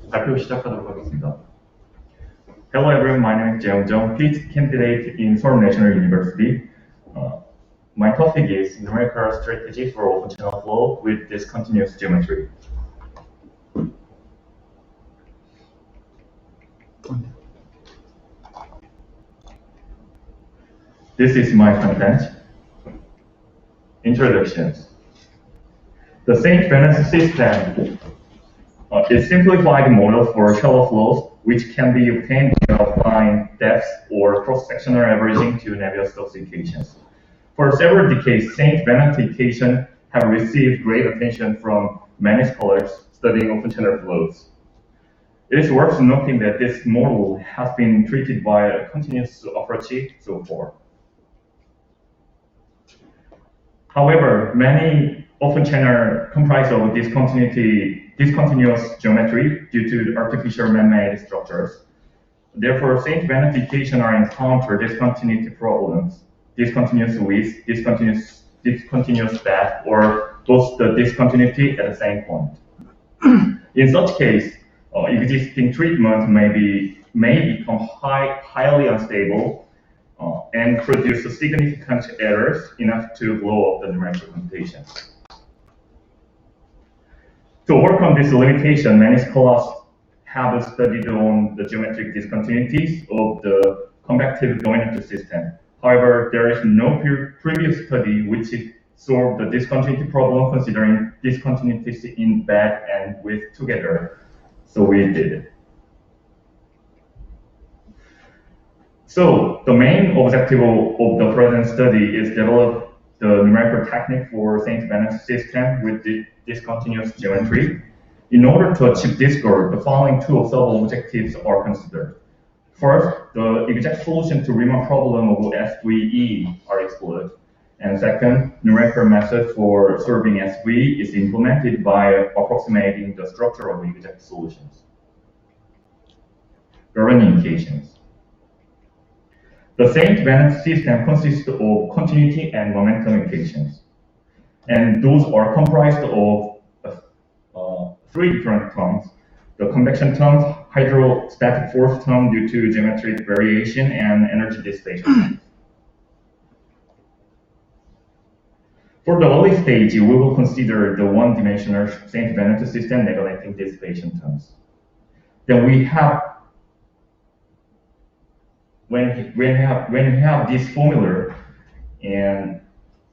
발표 시작하도록 하겠습니다. Hello everyone, my name is Jeong, PhD candidate in Seoul National University. My topic is numerical strategy for open channel flow with discontinuous geometry. This is my content. Introductions. The St. Venance system is simplified model for shallow flows, which can be obtained by applying depth or cross-sectional averaging to Navier-Stokes equations. For several decades, St. Venance equations have received great attention from many scholars studying open channel flows. It is worth noting that this model has been treated by a continuous approach so far. However, many open channels comprise of discontinuous geometry due to the artificial man-made structures. Therefore, St. Venance equations are encounter discontinuity problems, discontinuous width, discontinuous depth, or both the discontinuity at the same point. In such case, existing treatment may become highly unstable and produce significant errors enough to blow up the numerical computation. To overcome this limitation, many scholars have studied on the geometric discontinuities of the convective dominant system. However, there is no previous study which solved the discontinuity problem considering discontinuities in bed and width together. So we did it. So the main objective of the present study is develop the numerical technique for St. Venance system with the discontinuous geometry. In order to achieve this goal, the following two sub-objectives are considered. First, the exact solution to Riemann problem of SVE are explored. And second, numerical method for solving SV is implemented by approximating the structure of exact solutions. Governing equations. The St. Venance system consists of continuity and momentum equations. And those are comprised of three different terms. The convection terms, hydrostatic force term due to geometric variation, and energy dissipation. For the early stage, we will consider the one-dimensional St. Venance system neglecting dissipation terms. Then we have when we have this formula, and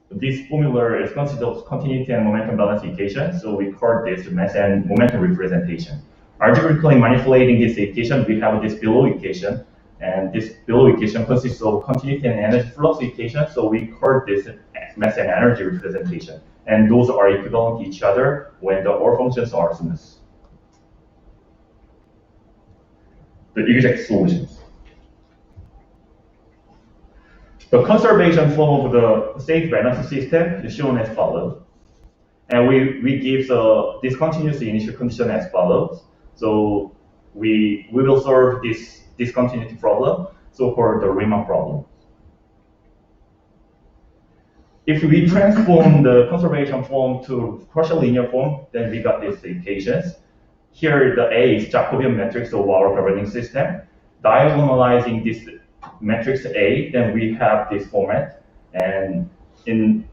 this formula is considered of continuity and momentum balance equation, so we call this mass and momentum representation. Algebraically manipulating this equation, we have this below equation, and this below equation consists of continuity and energy flux equation, so we call this mass and energy representation. And those are equivalent to each other when the all functions are smooth. The exact solutions. The conservation form of the St. Venance system is shown as follows. And we give the discontinuous initial condition as follows. So we will solve this discontinuity problem, so-called the Riemann problem. If we transform the conservation form to partial linear form, then we got these equations. Here, the A is Jacobian matrix of our governing system. Diagonalizing this matrix A, then we have this format, and in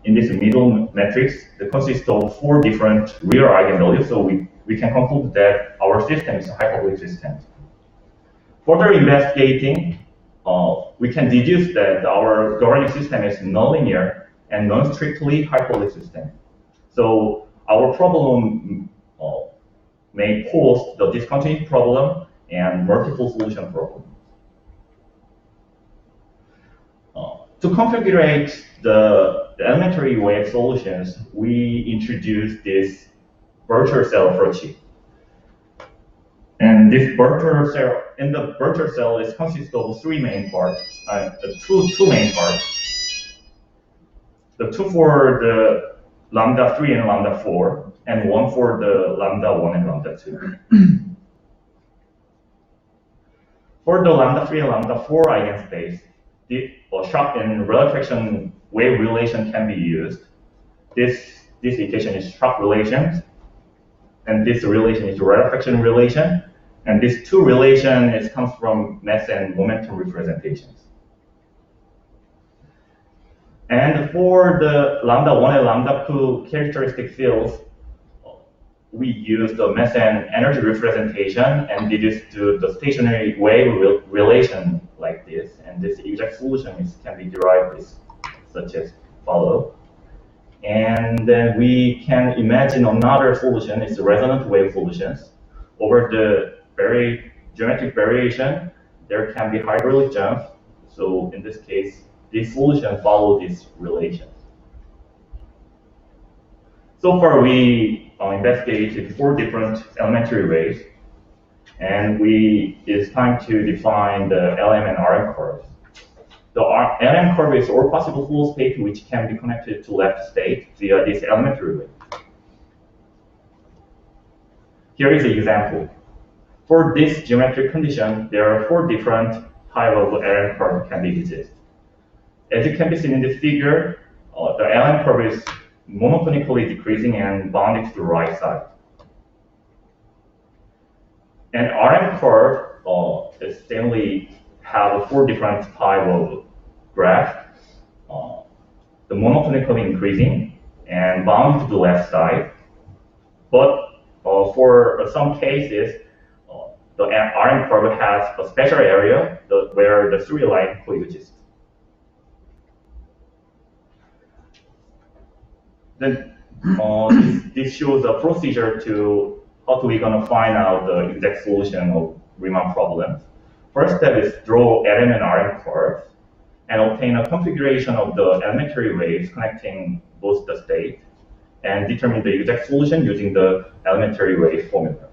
this middle matrix, it consists of four different real eigenvalues, so we can conclude that our system is a hyperbolic system. Further investigating, we can deduce that our governing system is nonlinear and non-strictly hyperbolic system. So our problem may pose the discontinuity problem and multiple solution problem. To configure the elementary wave solutions, we introduced this virtual cell approach. And this virtual cell, in the virtual cell, it consists of three main parts, two main parts. The two for the lambda 3 and lambda 4, and one for the lambda 1 and lambda 2. For the lambda 3 and lambda 4 eigenspace, the shock and rarefaction wave relation can be used. This equation is shock relations. and this relation is rarefaction relation, and these two relations comes from mass and momentum representations. And for the lambda 1 and lambda 2 characteristic fields, we use the mass and energy representation and deduce to the stationary wave relation like this. And this exact solution can be derived such as follow. And then we can imagine another solution is the resonant wave solutions. Over the very geometric variation, there can be hydraulic jumps. So in this case, this solution follows these relations. So far, we investigated 4 different elementary waves, and it's time to define the LM and RM curves. The LM curve is all possible flow state which can be connected to left state via this elementary wave. Here is an example. For this geometric condition, there are 4 different types of LM curve can be exist. As you can be seen in this figure, the LM curve is monotonically decreasing and bounded to the right side. And RM curve is generally have 4 different types of graph. The monotonically increasing and bound to the left side. But for some cases, the RM curve has a special area where the 3 lines coexist. Then this shows a procedure to how we're gonna find out the exact solution of Riemann problems. First step is draw LM and RM curves and obtain a configuration of the elementary waves connecting both the states and determine the exact solution using the elementary wave formula.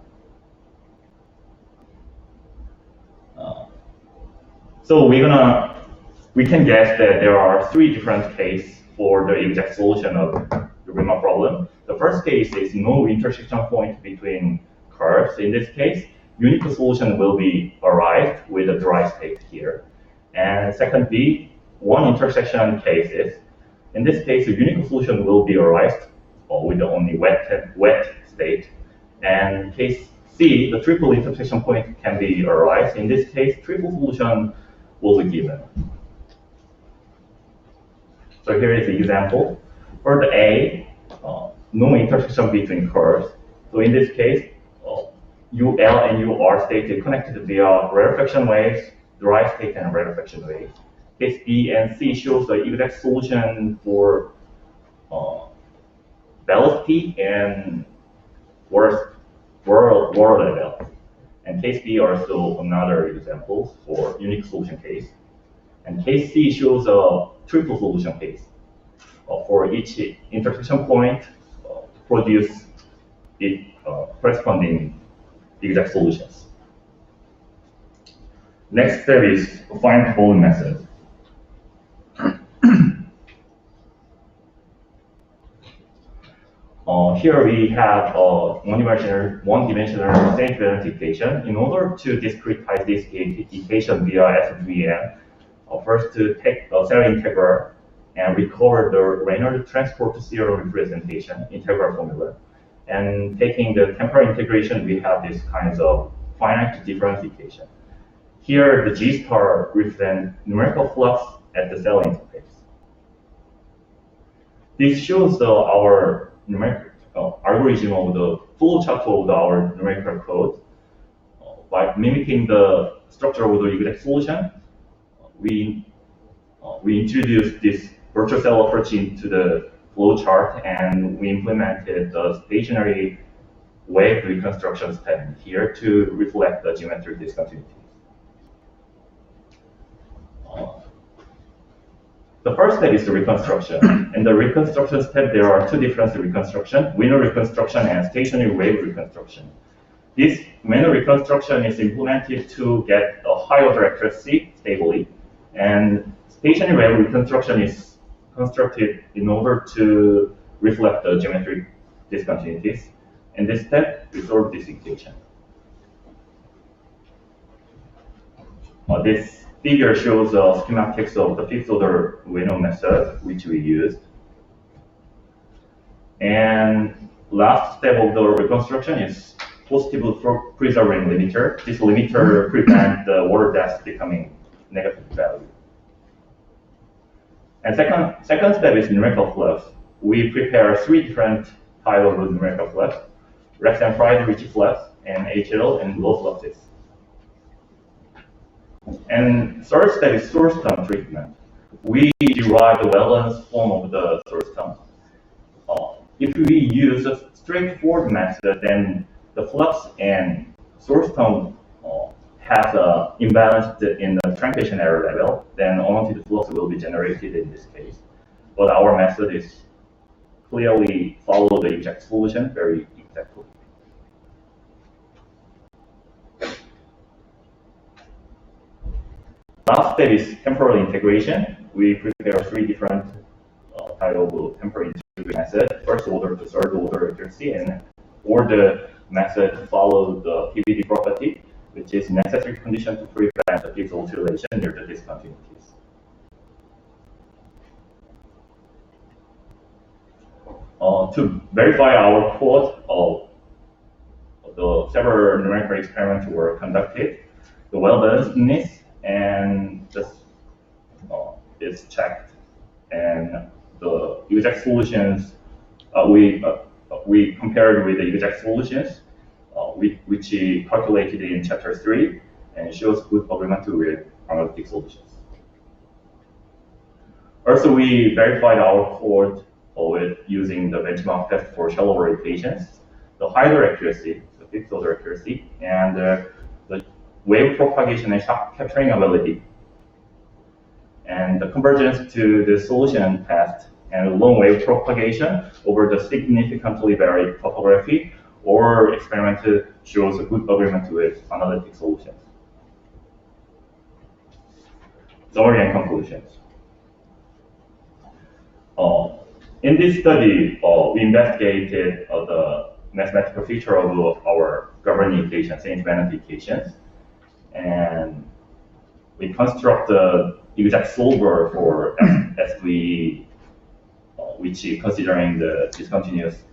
So we can guess that there are 3 different cases for the exact solution of the Riemann problem. The first case is no intersection point between curves. In this case, unique solution will be arrived with a dry state here. And second B, one intersection cases. In this case, a unique solution will be arrived with only wet state. And case C, the triple intersection point can be arrived. In this case, triple solution will be given. So here is the example. For the A, no intersection between curves. So in this case, UL and UR state is connected via rarefaction waves, dry state, and rarefaction waves. Case B and C shows the exact solution for velocity and water level. And case B also another example for unique solution case. And case C shows a triple solution case for each intersection point to produce the corresponding exact solutions. Next step is find Bowling method. Here we have a one-dimensional state variance equation. In order to discretize this equation via SVM, first to take a cell integral and recover the Reynolds transport theorem representation, integral formula. And taking the temporal integration, we have this kind of finite difference equation. Here, the G star represents numerical flux at the cell interface. This shows our numerical algorithm of the flowchart of our numerical code. By mimicking the structure of the exact solution, we introduced this virtual cell approach into the flowchart, and we implemented the stationary wave reconstruction step here to reflect the geometric discontinuities. The first step is the reconstruction. In the reconstruction step, there are 2 different reconstructions, window reconstruction and stationary wave reconstruction. This window reconstruction is implemented to get a high order accuracy stably, and stationary wave reconstruction is constructed in order to reflect the geometric discontinuities. In this step, we solve this equation. This figure shows schematics of the 5th order Reynolds method, which we used. And last step of the reconstruction is positive preserving limiter. This limiter prevents the water depth becoming negative value. And second step is numerical flux. We prepare 3 different types of numerical flux: Rex and fried rich flux, and HL, and low fluxes. And third step is source term treatment. We derive the well-balanced form of the source term. If we use a straightforward method, then the flux and source term has imbalance in the strangulation error level, then unwanted flux will be generated in this case. But our method is clearly follow the exact solution very exactly. Last step is temporal integration. We prepare 3 different types of temporal integration methods: first order to third order accuracy, and the method follow the PVD property, which is necessary condition to prevent the pixel oscillation near the discontinuities. To verify our quote, the several numerical experiments were conducted. The well-balancedness and this is checked, and the exact solutions we compared with the exact solutions which we calculated in chapter 3, and shows good agreement with analytic solutions. Also, we verified our code with using the benchmark test for shallow water patients, the higher accuracy, the fixed order accuracy, and the wave propagation and shock capturing ability, and the convergence to the solution test and long wave propagation over the significantly varied topography or experiment shows a good agreement with analytic solutions. Summary and conclusions. In this study, we investigated the mathematical feature of our governing equations, independent equations, and we construct the exact solver for SV, which is considering the discontinuous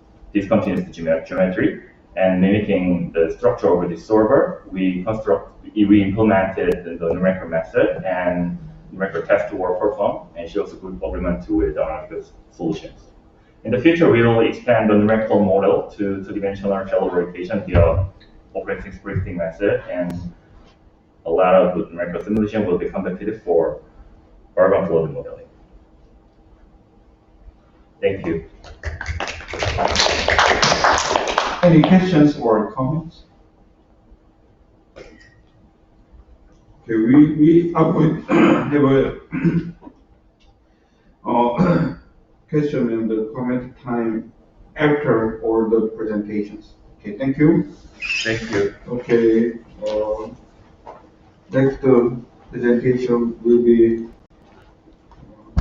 geometry, and mimicking the structure of this solver. We implemented the numerical method, and numerical tests were performed, and shows a good agreement with analytical solutions. In the future, we will expand the numerical model to two-dimensional shallow equation via operating splitting method, and a lot of good numerical simulation will be conducted for urban flood modeling. Thank you. Any questions or comments? Okay, we are going to have a question and the comment time after all the presentations. Okay, thank you. Thank you. Okay, next presentation will be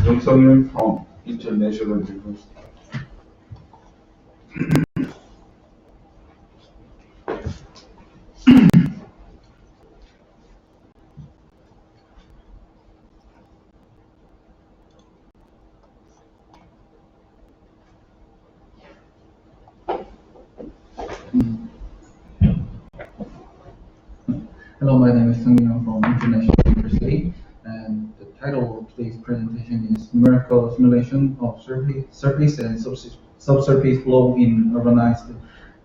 Young Sung-yoon from International University. Hello, my name is Sung-yoon from International University, and the title of today's presentation is Numerical Simulation of Surface and Subsurface Flow in Urbanized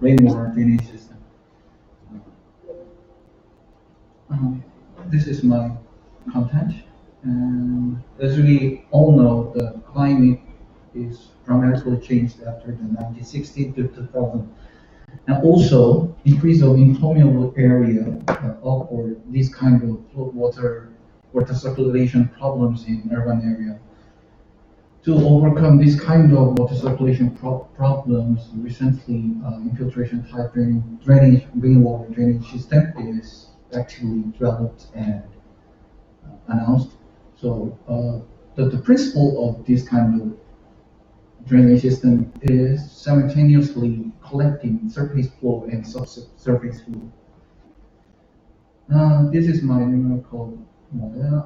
Rainwater Drainage System. This is my content, and as we all know, the climate is dramatically changed after the 1960 to 2000. And also, increase of impermeable area or these kind of water circulation problems in urban area. To overcome this kind of water circulation problems, recently infiltration type rainwater drainage system is actively developed and announced. So the principle of this kind of drainage system is simultaneously collecting surface flow and subsurface flow. This is my numerical model.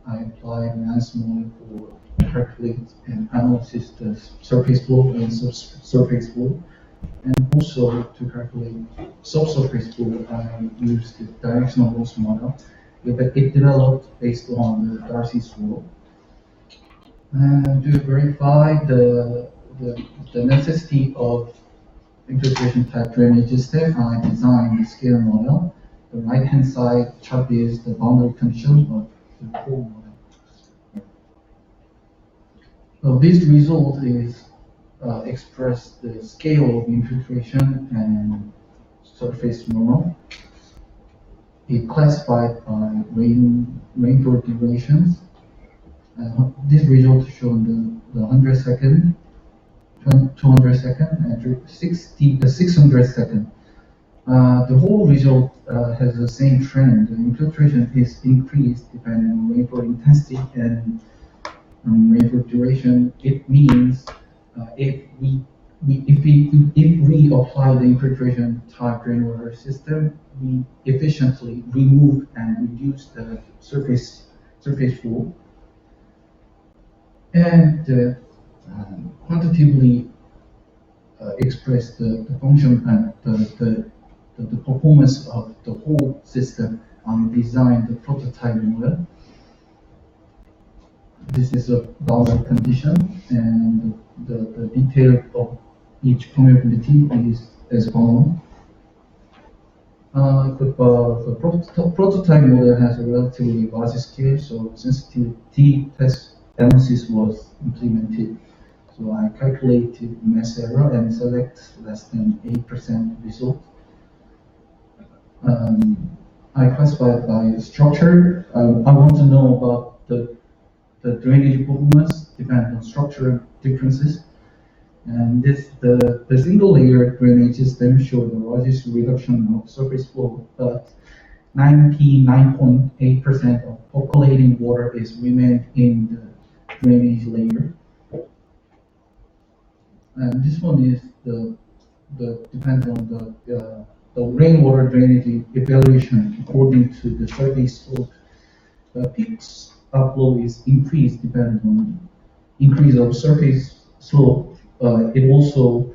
I applied mass model for calculate and analysis the surface flow and subsurface flow. And also to calculate subsurface flow, I used the directional loss model. It developed based on the Darcy's rule. And to verify the necessity of infiltration type drainage system, I designed the scale model. The right-hand side chart is the boundary condition of the whole model. So this result is express the scale of infiltration and surface runoff. It classified by rainfall durations. This result shown the 100 second, 200 second, and 600 second. The whole result has the same trend. The infiltration is increased depending on rainfall intensity and rainfall duration. It means if we apply the infiltration type rainwater system, we efficiently remove and reduce the surface flow, and quantitatively express the function and the performance of the whole system. Design the prototype model. This is a boundary condition, and the detail of each permeability is as follows. The prototype model has a relatively large scale, so sensitivity test analysis was implemented. So I calculated mass error and select less than 8% result. I classified by structure. I want to know about the drainage performance depends on structural differences. And the single layer drainage system showed the largest reduction of surface flow, but 99.8% of percolating water is remained in the drainage layer. And this one is the depends on the rainwater drainage evaluation according to the surface slope. The peaks flow is increased depending on increase of surface slope. It also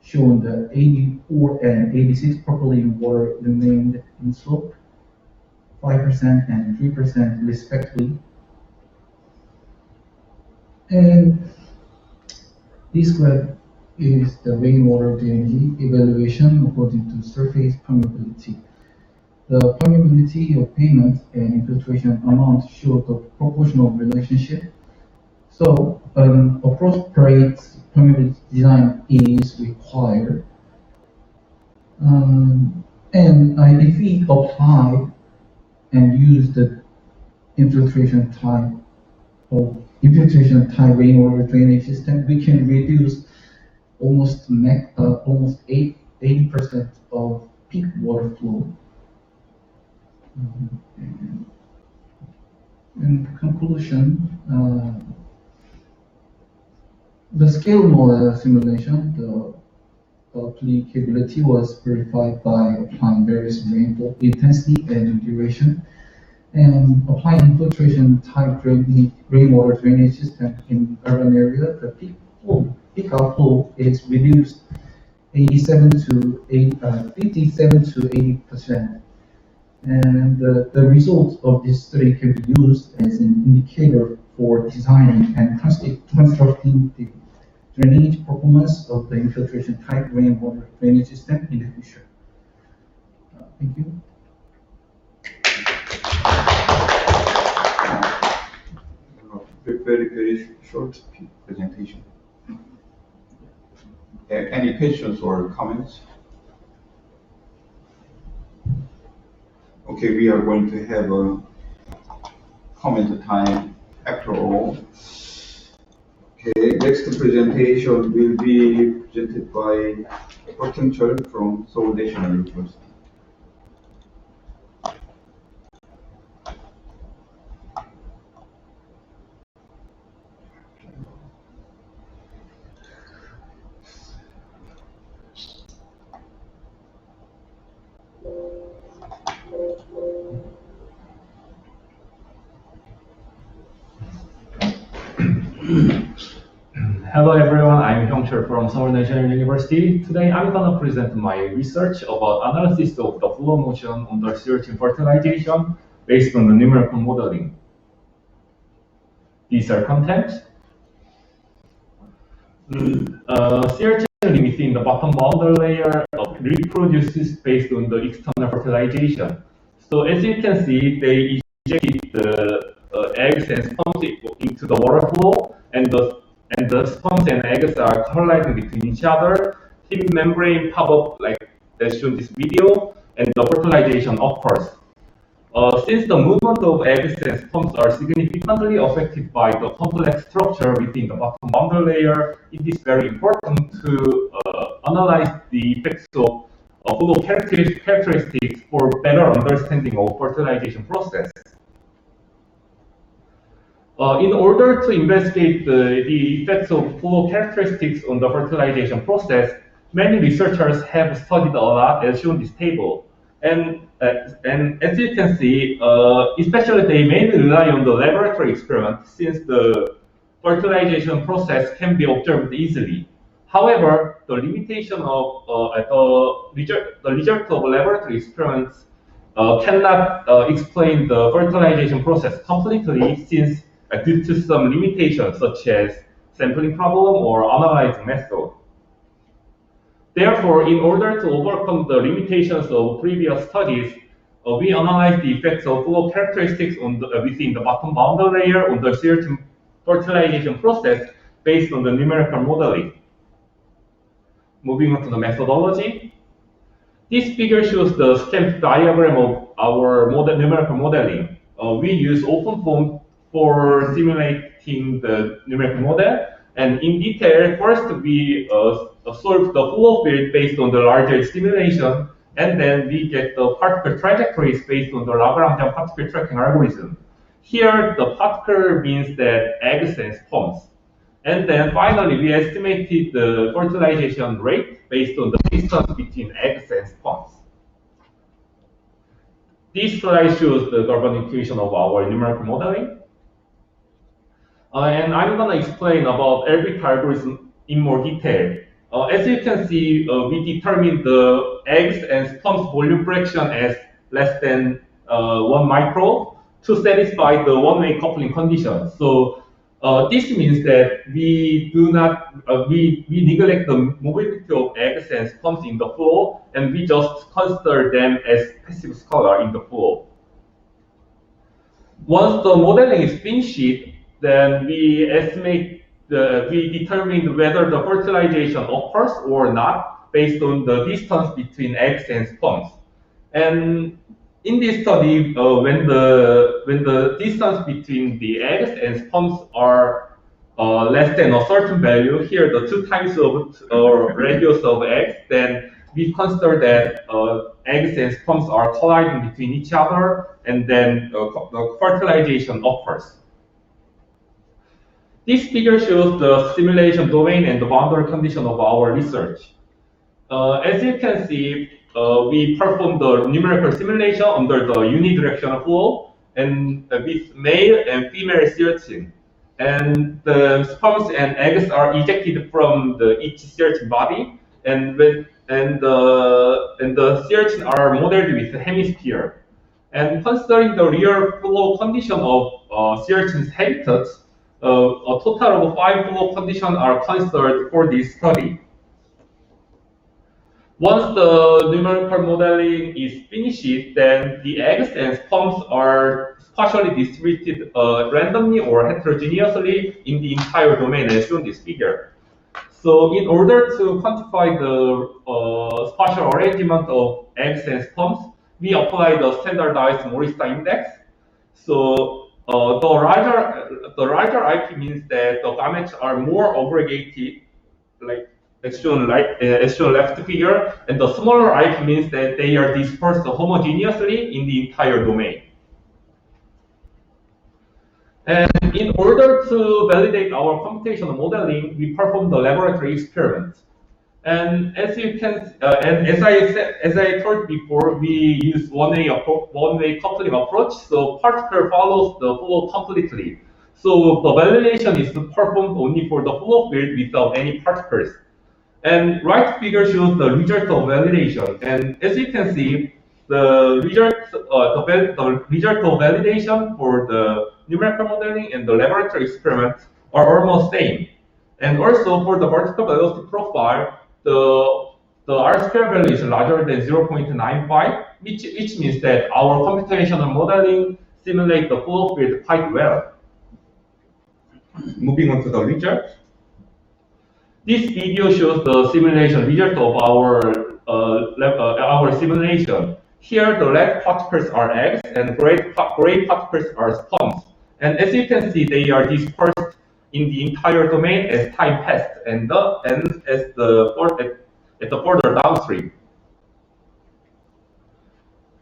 shown that 84 and 86 percolating water remained in slope, 5% and 3% respectively. And this graph is the rainwater drainage evaluation according to surface permeability. The permeability of pavement and infiltration amount show the proportional relationship. So an appropriate permeability design is required. If we apply and use the infiltration type rainwater drainage system, we can reduce almost 80% of peak water flow. In conclusion, the scale model simulation, the applicability was verified by applying various rainfall intensity and duration, and applying infiltration type rainwater drainage system in urban area. The peak outflow is reduced 57 to 80%. And the results of this study can be used as an indicator for designing and constructing the drainage performance of the infiltration type rainwater drainage system in the future. Thank you. Very short presentation. Any questions or comments? Okay, we are going to have a comment time after all. Okay, next presentation will be presented by Dr. Chol from Seoul National University. Hello everyone, I'm Choi from Seoul National University. Today I'm gonna present my research about analysis of the flow motion under searching fertilization based on the numerical modeling. These are contents. Searching within the bottom boundary layer reproduces based on the external fertilization. So as you can see, they injected the eggs and sperms into the water flow, and the sperms and eggs are colliding between each other. Thin membrane pop up like as shown in this video, and the fertilization occurs. Since the movement of eggs and sperms are significantly affected by the complex structure within the bottom boundary layer, it is very important to analyze the effects of flow characteristics for better understanding of fertilization process. In order to investigate the effects of flow characteristics on the fertilization process, many researchers have studied a lot, as shown in this table. And as you can see, especially they mainly rely on the laboratory experiment, since the fertilization process can be observed easily. However, the limitation of the result of laboratory experiments cannot explain the fertilization process completely, since due to some limitations such as sampling problem or analyzing method. Therefore, in order to overcome the limitations of previous studies, we analyzed the effects of flow characteristics within the bottom boundary layer on the searching fertilization process based on the numerical modeling. Moving on to the methodology. This figure shows the schematic diagram of our numerical modeling. We use OpenFOAM for simulating the numerical model. And in detail, first we solve the flow field based on the larger simulation, and then we get the particle trajectories based on the Lagrangian particle tracking algorithm. Here, the particle means that eggs and sperms. And then finally, we estimated the fertilization rate based on the distance between eggs and sperms. This slide shows the Galvanic equation of our numerical modeling. And I'm going to explain about every algorithm in more detail. As you can see, we determined the eggs and sperms volume fraction as less than 1 micro to satisfy the one-way coupling condition. So this means that we do not, we neglect the mobility of eggs and sperms in the flow, and we just consider them as passive scalar in the flow. Once the modeling is finished, then we determine whether the fertilization occurs or not based on the distance between eggs and sperms. And in this study, when the distance between the eggs and sperms are less than a certain value, here the 2 times of radius of eggs, then we consider that eggs and sperms are colliding between each other, and then the fertilization occurs. This figure shows the simulation domain and the boundary condition of our research. As you can see, we performed the numerical simulation under the unidirectional flow and with male and female searching. And the sperms and eggs are ejected from each searching body, and the searching are modeled with a hemisphere. And considering the real flow condition of searching's habitats, a total of 5 flow conditions are considered for this study. Once the numerical modeling is finished, then the eggs and sperms are spatially distributed randomly or heterogeneously in the entire domain, as shown in this figure. So in order to quantify the spatial arrangement of eggs and sperms, we apply the standardized Morista index. So the larger IP means that the gametes are more aggregated, like as shown left figure, and the smaller IP means that they are dispersed homogeneously in the entire domain. And in order to validate our computational modeling, we perform the laboratory experiment. And as you can, and as I told before, we use one-way coupling approach. So particle follows the flow completely. So the validation is performed only for the flow field without any particles. And right figure shows the result of validation. And as you can see, the result of validation for the numerical modeling and the laboratory experiments are almost same. And also for the vertical velocity profile, the R-square value is larger than 0.95, which means that our computational modeling simulates the flow field quite well. Moving on to the result. This video shows the simulation result of our simulation. Here, the red particles are eggs and gray particles are sperms. And as you can see, they are dispersed in the entire domain as time passed and at the further downstream.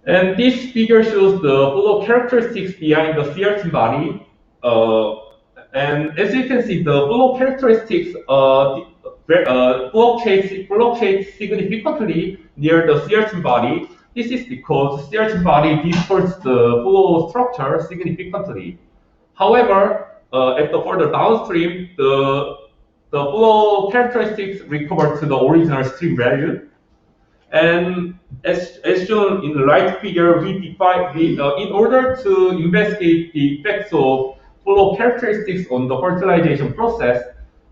And this figure shows the flow characteristics behind the CRT body. And as you can see, the flow characteristics fluctuate significantly near the CRT body. This is because CRT body distorts the flow structure significantly. However, at the further downstream, the flow characteristics recover to the original stream value. And as shown in the right figure, in order to investigate the effects of flow characteristics on the fertilization process,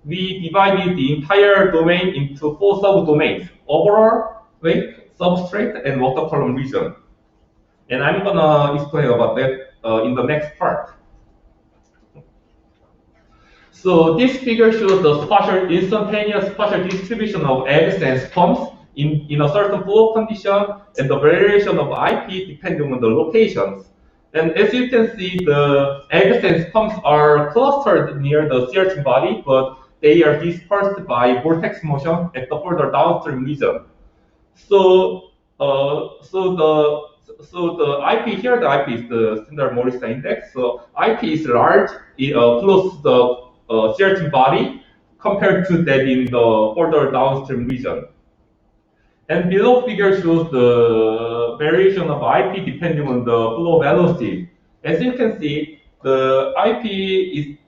we divided the entire domain into 4 subdomains: overall, wake, substrate, and water column region. And I'm gonna explain about that in the next part. So this figure shows the instantaneous spatial distribution of eggs and sperms in a certain flow condition and the variation of IP depending on the locations. And as you can see, the eggs and sperms are clustered near the CRT body, but they are dispersed by vortex motion at the further downstream region. So the IP here, the IP is the standard Morrison index. So IP is large, close to the CRT body compared to that in the further downstream region. And below figure shows the variation of IP depending on the flow velocity. As you can see, the IP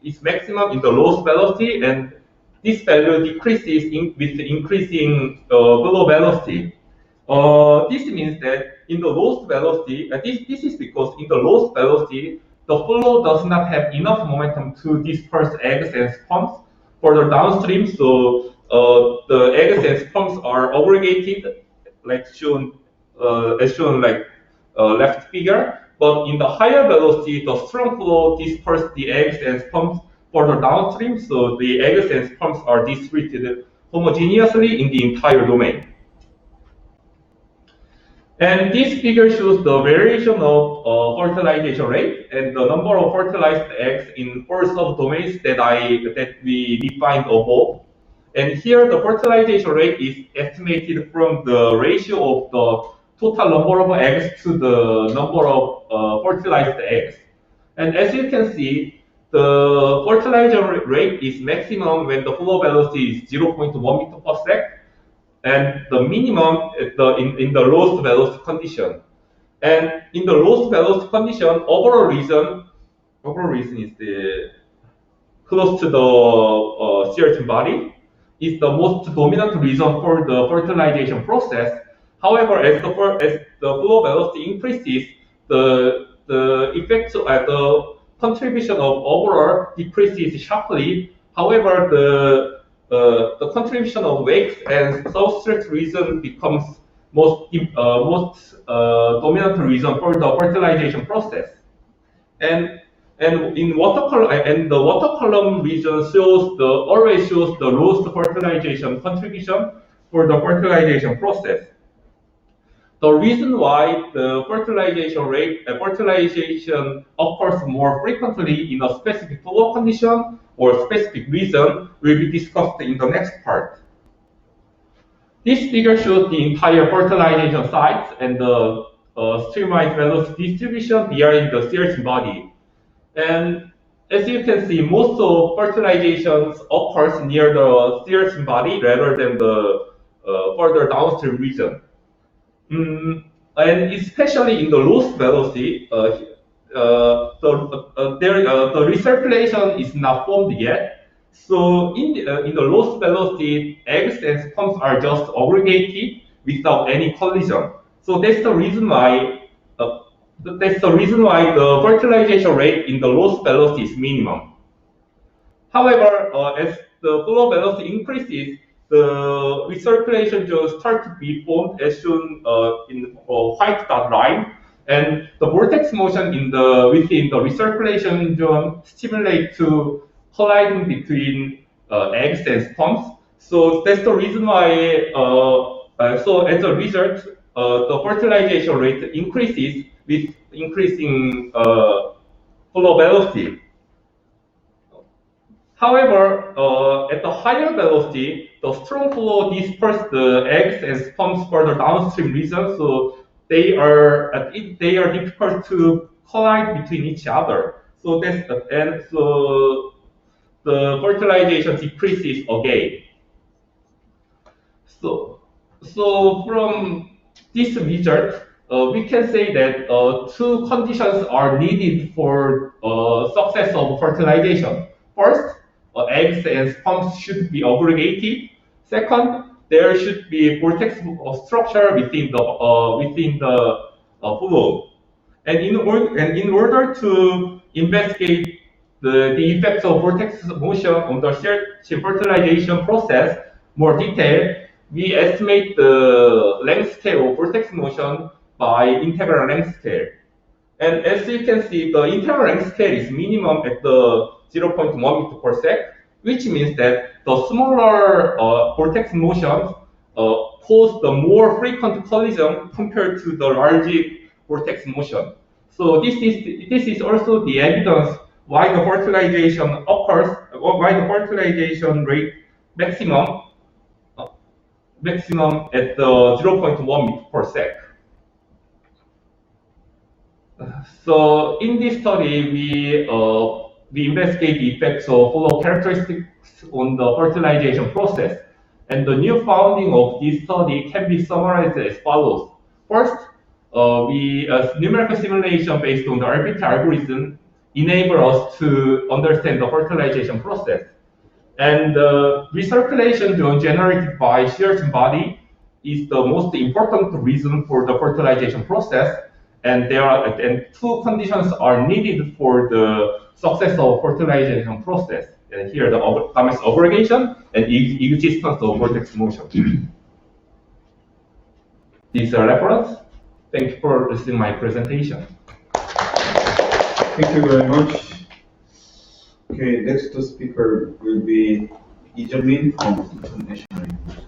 is maximum in the lowest velocity, and this value decreases with the increasing flow velocity. This means that in the lowest velocity, this is because in the lowest velocity, the flow does not have enough momentum to disperse eggs and sperms further downstream. So the eggs and sperms are aggregated, like shown, left figure. But in the higher velocity, the strong flow disperses the eggs and sperms further downstream. So the eggs and sperms are distributed homogeneously in the entire domain. And this figure shows the variation of fertilization rate and the number of fertilized eggs in 4 subdomains that we defined above. And here the fertilization rate is estimated from the ratio of the total number of eggs to the number of fertilized eggs. And as you can see, the fertilization rate is maximum when the flow velocity is 0.1 meter per sec, and the minimum in the lowest velocity condition. And in the lowest velocity condition, overall region is the close to the CRT body, is the most dominant region for the fertilization process. However, as the flow velocity increases, the effect the contribution of overall decreases sharply. However, the contribution of wakes and substrate region becomes most dominant region for the fertilization process. And in water column, and the water column region always shows the lowest fertilization contribution for the fertilization process. The reason why the fertilization occurs more frequently in a specific flow condition or specific region will be discussed in the next part. This figure shows the entire fertilization sites and the streamwise velocity distribution behind the CRT body. And as you can see, most of fertilizations occurs near the CRT body rather than the further downstream region. And especially in the lowest velocity, the recirculation is not formed yet. So in the lowest velocity, eggs and sperms are just aggregated without any collision. So that's the reason why the fertilization rate in the lowest velocity is minimum. However, as the flow velocity increases, the recirculation zones start to be formed as shown in the white dot line, and the vortex motion within the recirculation zone stimulate to colliding between eggs and sperms. So that's the reason why. So as a result, the fertilization rate increases with increasing flow velocity. However, at the higher velocity, the strong flow disperses the eggs and sperms further downstream regions, so they are difficult to collide between each other. So so the fertilization decreases again. So from this result, we can say that two conditions are needed for success of fertilization. First, eggs and sperms should be aggregated. Second, there should be vortex structure within the flow. And in order to investigate the effects of vortex motion on the fertilization process more detail, we estimate the length scale of vortex motion by integral length scale. And as you can see, the integral length scale is minimum at the 0.1 meter per sec, which means that the smaller vortex motions cause the more frequent collision compared to the large vortex motion. So this is also the evidence why the fertilization occurs, or why the fertilization rate maximum at the 0.1 meter per sec. So in this study, we investigate the effects of flow characteristics on the fertilization process. And the new finding of this study can be summarized as follows. First, numerical simulation based on the RPT algorithm enable us to understand the fertilization process. And the recirculation zone generated by shear body is the most important reason for the fertilization process. And two conditions are needed for the success of fertilization process. And here the gametes aggregation and existence of vortex motion. This is a reference. Thank you for listening to my presentation. Thank you very much. Okay, next speaker will be Ijamin from International University.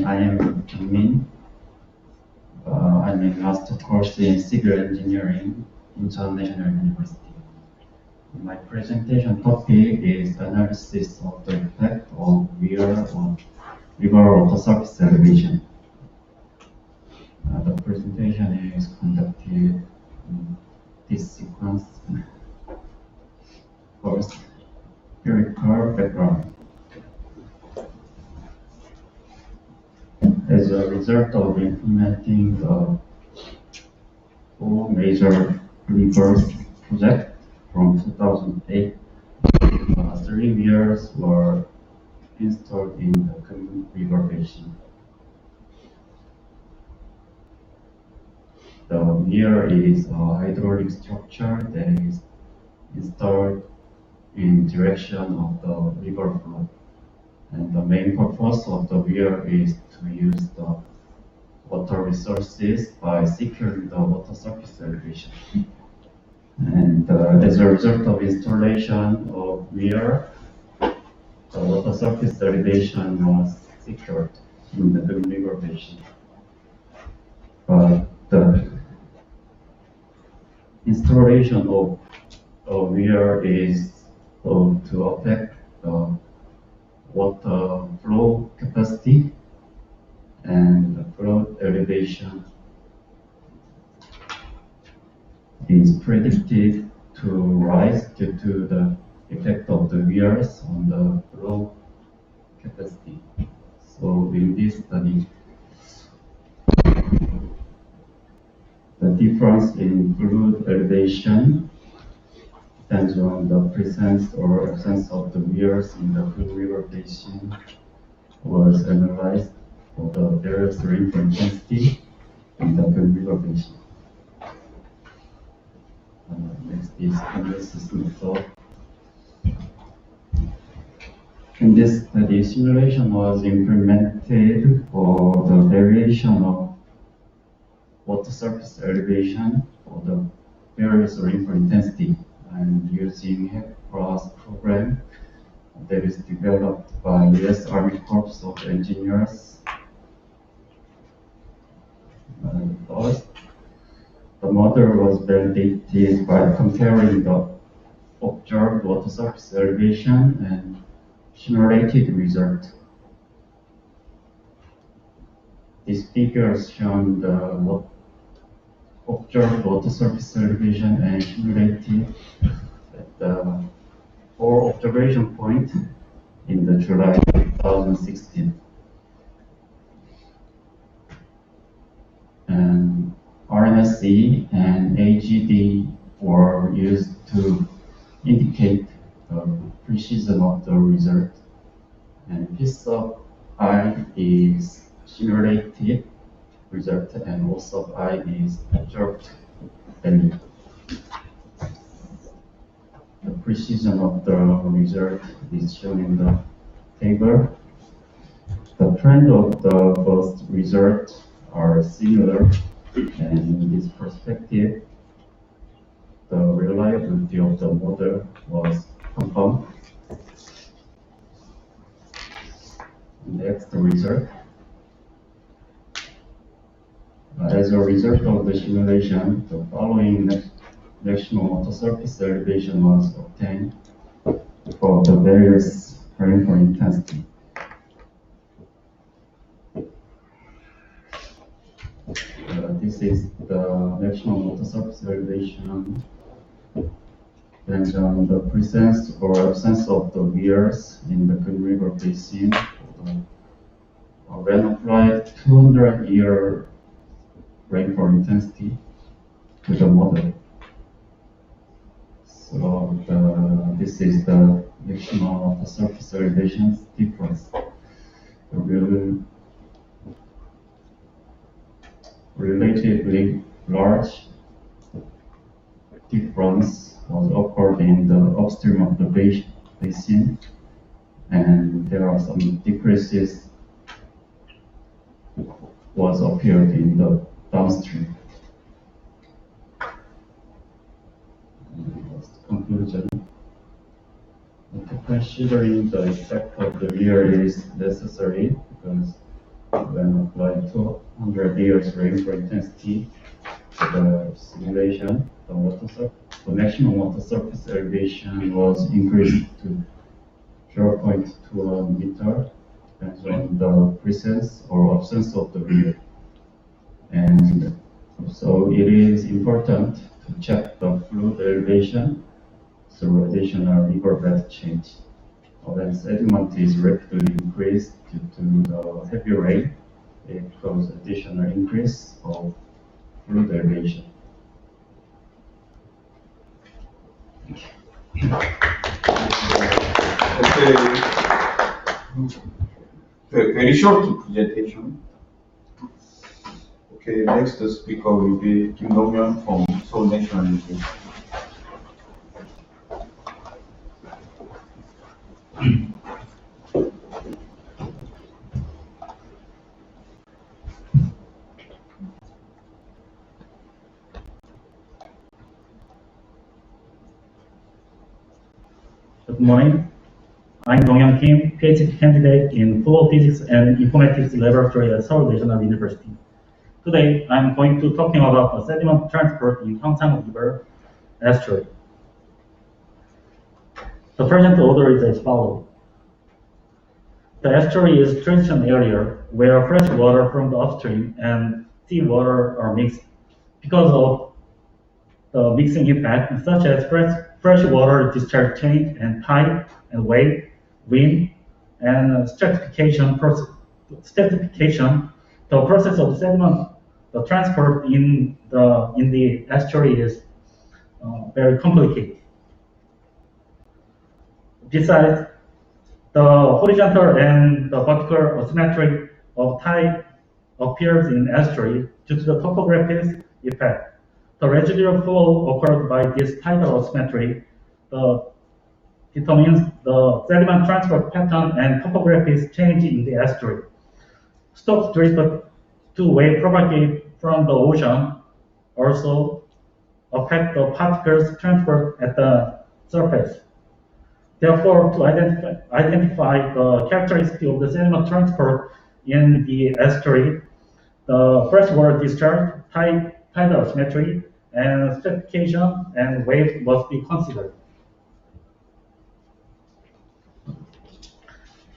I am Min. I'm in master course in civil engineering in International University. My presentation topic is analysis of the effect of weir on river water surface elevation. The presentation is conducted in this sequence. First, empirical background. As a result of implementing the four major rivers project from 2008, 3 weirs were installed in the Kunming River basin. The weir is a hydraulic structure that is installed in direction of the river flow. And the main purpose of the weir is to use the water resources by securing the water surface elevation. And as a result of installation of weir, the water surface elevation was secured in the Kunming River basin. But the installation of a weir is to affect the water flow capacity and the flow elevation elevation is predicted to rise due to the effect of the wears on the flow capacity. So in this study, the difference in fluid elevation depends on the presence or absence of the wears in the Green River Basin was analyzed for the various rainfall intensity in the Green River Basin. Next is analysis method. In this study, simulation was implemented for the variation of water surface elevation for the various rainfall intensity, and using HEPRA's program that is developed by U.S. Army Corps of Engineers. First, the model was validated by comparing the observed water surface elevation and simulated result. These figures show the observed water surface elevation and simulated at the 4 observation point in the July 2016. And RMSE and AGD were used to indicate the precision of the result. And piece of I is simulated result, and also I is observed value. The precision of the result is shown in the table. The trend of the both results are similar, and in this perspective, the reliability of the model was confirmed. Next, the result. As a result of the simulation, the following maximum water surface elevation was obtained for the various rainfall intensity. This is the maximum water surface elevation depends on the presence or absence of the wears in the Green River Basin. When applied 200-year rainfall intensity to the model. So this is the maximum of the surface elevations difference. The relatively large difference was occurred in the upstream of the basin, and there are some decreases was appeared in the downstream. Conclusion. Considering the effect of the wear is necessary because when applied 200 years rainfall intensity to the simulation, the maximum water surface elevation was increased to 0.21 meter, depends on the presence or absence of the wear. And so it is important to check the fluid elevation through additional riverbed change. When sediment is rapidly increased due to the heavy rain, it causes additional increase of fluid elevation. Okay. Very short presentation. Okay, next speaker will be Kim Dong-yeon from Seoul National University. Good morning. I'm Dong-yeon Kim, PhD candidate in Flow Physics and Informatics Laboratory at Seoul National University. Today, I'm going to talking about the sediment transport in Hwangchang River estuary. The present order is as follows. The estuary is transition area where fresh water from the upstream and seawater are mixed because of the mixing effect, such as freshwater discharge change and tide and wave, wind, and stratification process. The process of sediment, the transport in the estuary is very complicated. Besides, the horizontal and the vertical asymmetry of tide appears in estuary due to the topographic effect. The residual flow occurred by this tidal asymmetry determines the sediment transport pattern and topographic change in the estuary. Stocks drift to wave propagate from the ocean also affect the particles transport at the surface. Therefore, to identify the characteristic of the sediment transport in the estuary, the freshwater discharge, tidal asymmetry, and stratification and wave must be considered.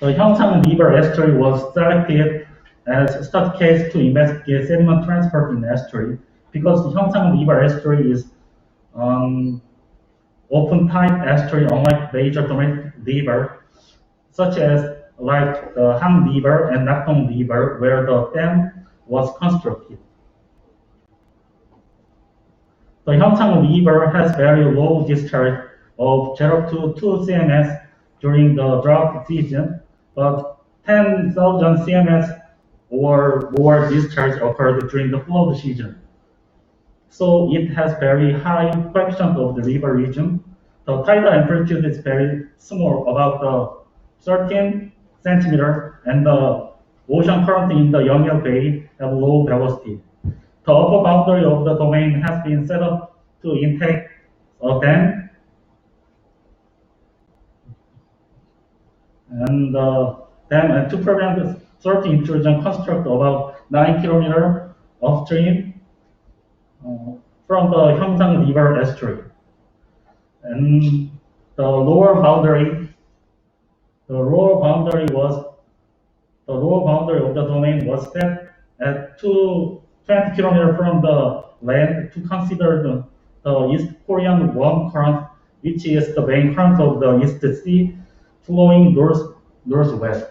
The Hyeongsang River estuary was selected as a study case to investigate sediment transport in the estuary because the Hyeongsang River estuary is open tide estuary, unlike major domestic river, such as like the Han River and Nakdong River, where the dam was constructed. The Hyeongsang River has very low discharge of 0 to 2 cms during the drought season, but 10,000 cms or more discharge occurred during the flood season. So it has very high coefficient of the river region. The tidal amplitude is very small, about 13 centimeter, and the ocean current in the Yeongnyeol Bay have low velocity. The upper boundary of the domain has been set up to intake a dam, and to prevent the salt intrusion, construct about 9 kilometers upstream from the Hyeongsang River estuary. And the lower boundary of the domain was set at 20 kilometers from the land to consider the East Korean warm current, which is the main current of the East Sea, flowing northwest.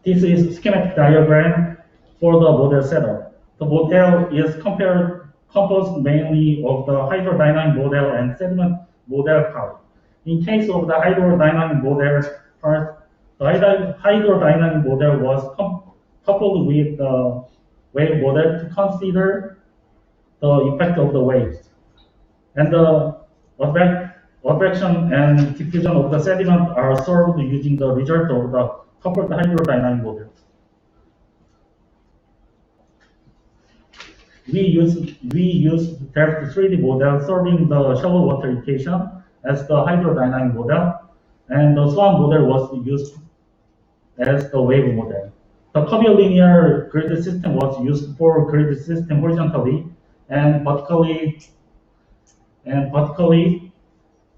This is schematic diagram for the model setup. The model is composed mainly of the hydrodynamic model and sediment model part. In case of the hydrodynamic model part, the hydrodynamic model was coupled with the wave model to consider the effect of the waves. And the advection and diffusion of the sediment are solved using the result of the coupled hydrodynamic model. We use depth 3D model solving the shallow water equation as the hydrodynamic model, and the swan model was used as the wave model. The curvilinear grid system was used for grid system horizontally, and vertically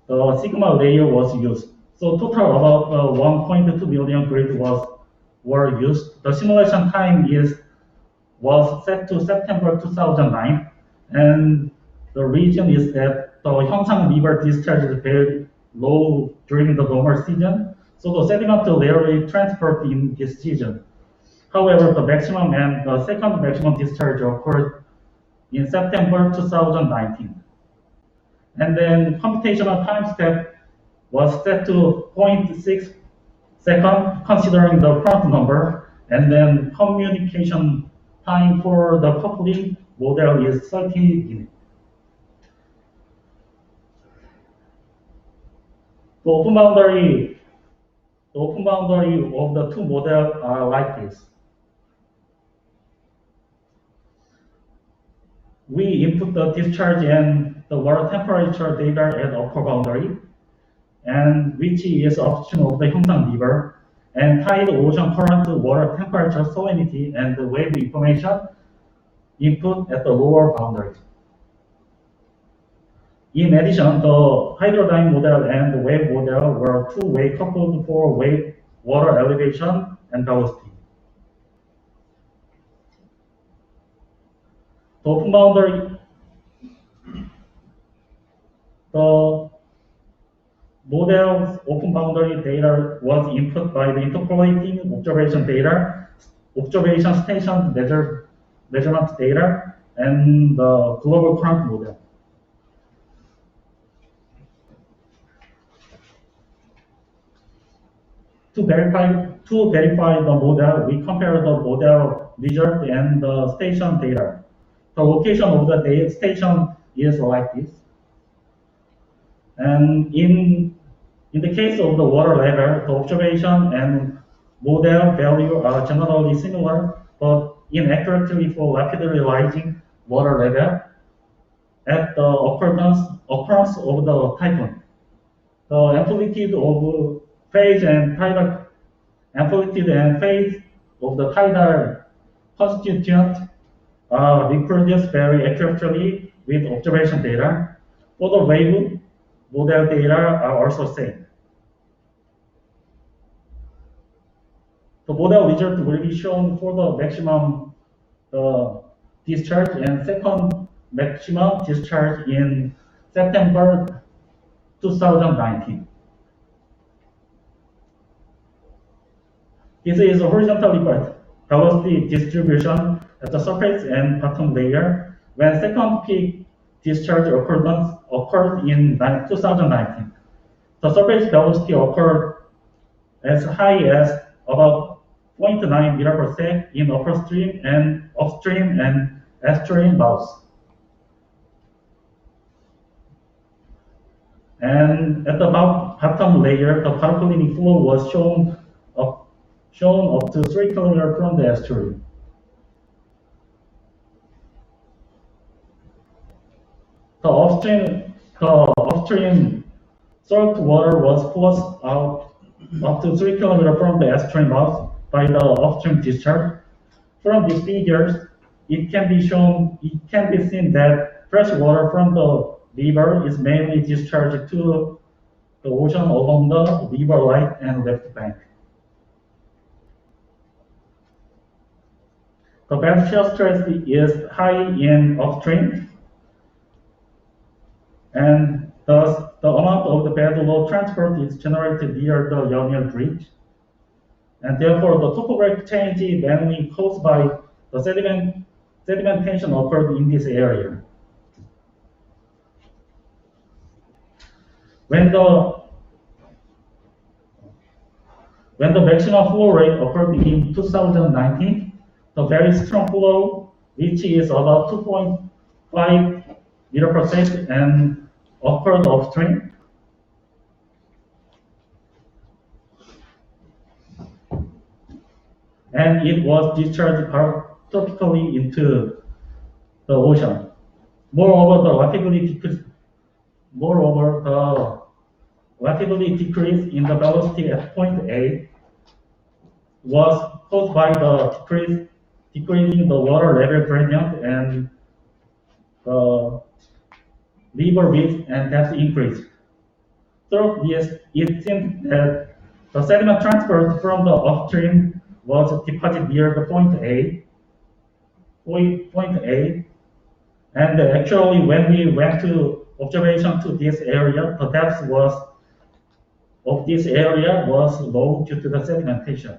the sigma layer was used. So total about 1.2 million grid were used. The simulation time was set to September 2009, and the reason is that the Hyeongsang River discharge is very low during the normal season, so the sediment rarely transport in this season. However, the maximum and the second maximum discharge occurred in September 2019. And then computational time step was set to 0.6 seconds, considering the current number, and then communication time for the coupling model is 30 minutes. The open boundary of the two models are like this. We input the discharge and the water temperature data at upper boundary, and which is upstream of the Hyeongsang River, and tide, ocean current, water temperature, salinity, and the wave information input at the lower boundary. In addition, the hydrodynamic model and the wave model were two-way coupled for wave water elevation and velocity. The open boundary, the model's open boundary data was input by the interpolating observation data, observation station measurement data, and the global current model. To verify the model, we compare the model result and the station data. The location of the station is like this. And in the case of the water level, the observation and model value are generally similar, but inaccurately for rapidly rising water level at the occurrence of the typhoon. The amplitude of phase and tidal amplitude and phase of the tidal constituent are reproduced very accurately with observation data. For the wave model data are also same. The model result will be shown for the maximum discharge and second maximum discharge in September 2019. This is a horizontal velocity distribution at the surface and bottom layer when second peak discharge occurred in 2019. The surface velocity occurred as high as about 0.9 meter per sec in upstream and estuarine mouths. And at the bottom layer, the parabolic flow was shown up to 3 kilometers from the estuary. The upstream salt water was forced out up to 3 kilometers from the estuary mouth by the upstream discharge. From these figures, it can be seen that fresh water from the river is mainly discharged to the ocean along the river right and left bank. The bed shear stress is high in upstream, and thus the amount of the bed load transport is generated near the Yonil Bridge, and therefore the topographic change is mainly caused by the sedimentation occurred in this area. When the maximum flow rate occurred in 2019, the very strong flow, which is about 2.5 meter per second and occurred upstream. And it was discharged topically into the ocean. Moreover, the rapidly decrease in the velocity at point A was caused by the decreasing the water level gradient and the river width and depth increase. Through this, it seemed that the sediment transport from the upstream was deposited near the point A, and actually when we went to observation to this area, the depth of this area was low due to the sedimentation.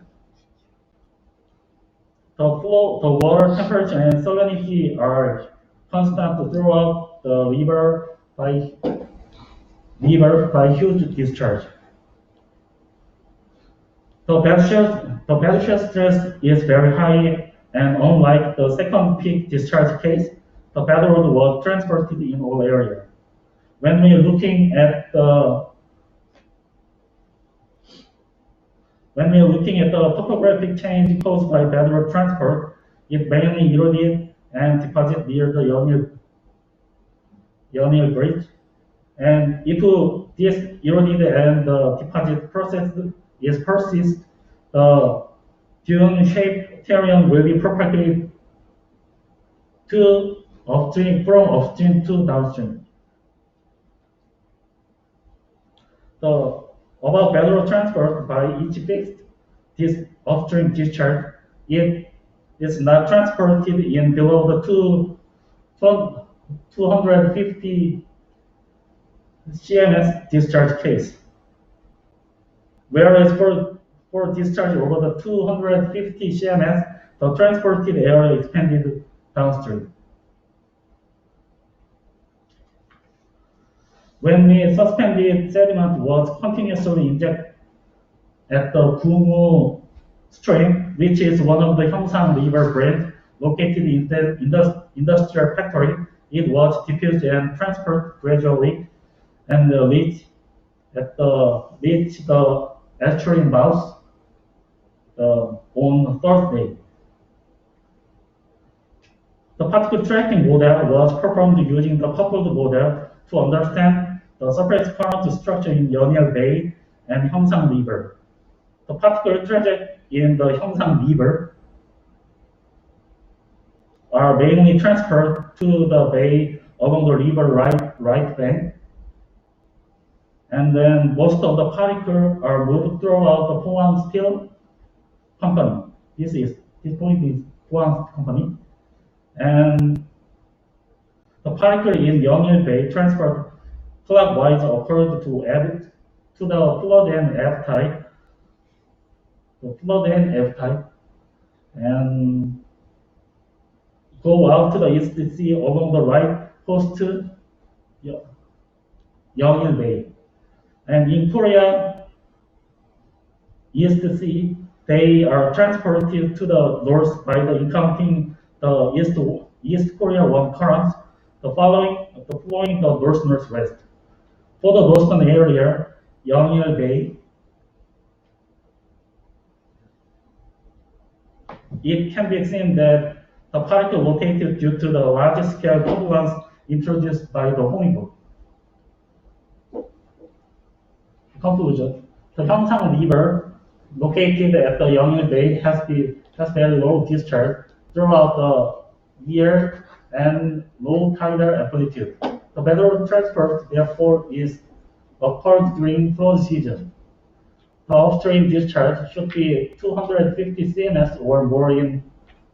The water temperature and salinity are constant throughout the river by huge discharge. The bed shear stress is very high, and unlike the second peak discharge case, the bed load was transported in all areas. When we are looking at the topographic change caused by bedrock transport, it mainly eroded and deposited near the Yonil Bridge. And if this eroded and the deposit process is persist, the dune-shaped terrain will be propagated from upstream to downstream. About bedrock transport by each fixed this upstream discharge, it is not transported in below the 250 CMS discharge case. Whereas for discharge over the 250 CMS, the transported air expanded downstream. When the suspended sediment was continuously injected at the Gumu stream, which is one of the Hyeongsang River branch located in the industrial factory, it was diffused and transferred gradually and reached the estuary mouth on Thursday. The particle tracking model was performed using the coupled model to understand the surface current structure in Yeonil Bay and Hyeongsang River. The particle trajectory in the Hyeongsang River are mainly transferred to the bay along the river right bank, and then most of the particles are moved throughout the Pohang Steel Company. This point is Pohang Company, and the particle in Yeonil Bay transferred clockwise occurred to the flood and ebb tide. The flood and ebb tide, and go out to the East Sea along the right coast to Yeonil Bay. And in Korea, East Sea, they are transported to the north by the encountering the East Korea warm currents, flowing the north-northwest. For the northern area, Yeonil Bay, it can be seen that the particle located due to the large-scale turbulence introduced by the Hongbuk. Conclusion: the Hyeongsang River, located at the Yeonil Bay, has very low discharge throughout the year and low tidal amplitude. The bedrock transport, therefore, is occurred during flood season. The upstream discharge should be 250 cms or more in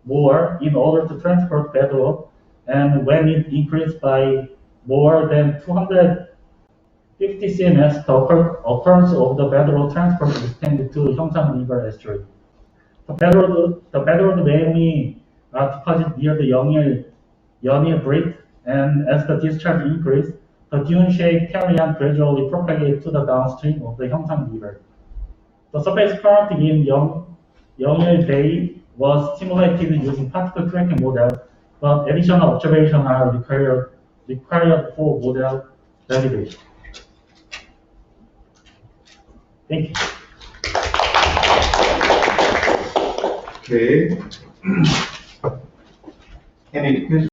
order to transport bedrock, and when it increased by more than 250 cms, the occurrence of the bedrock transport is extended to Hyeongsang River estuary. The bedrock mainly are deposited near the Yeonil Break, and as the discharge increases, the dune-shaped carrion gradually propagates to the downstream of the Hyeongsang River. The surface current in Yeonil Bay was simulated using particle tracking model, but additional observations are required for model validation. Thank you. Okay. Any questions?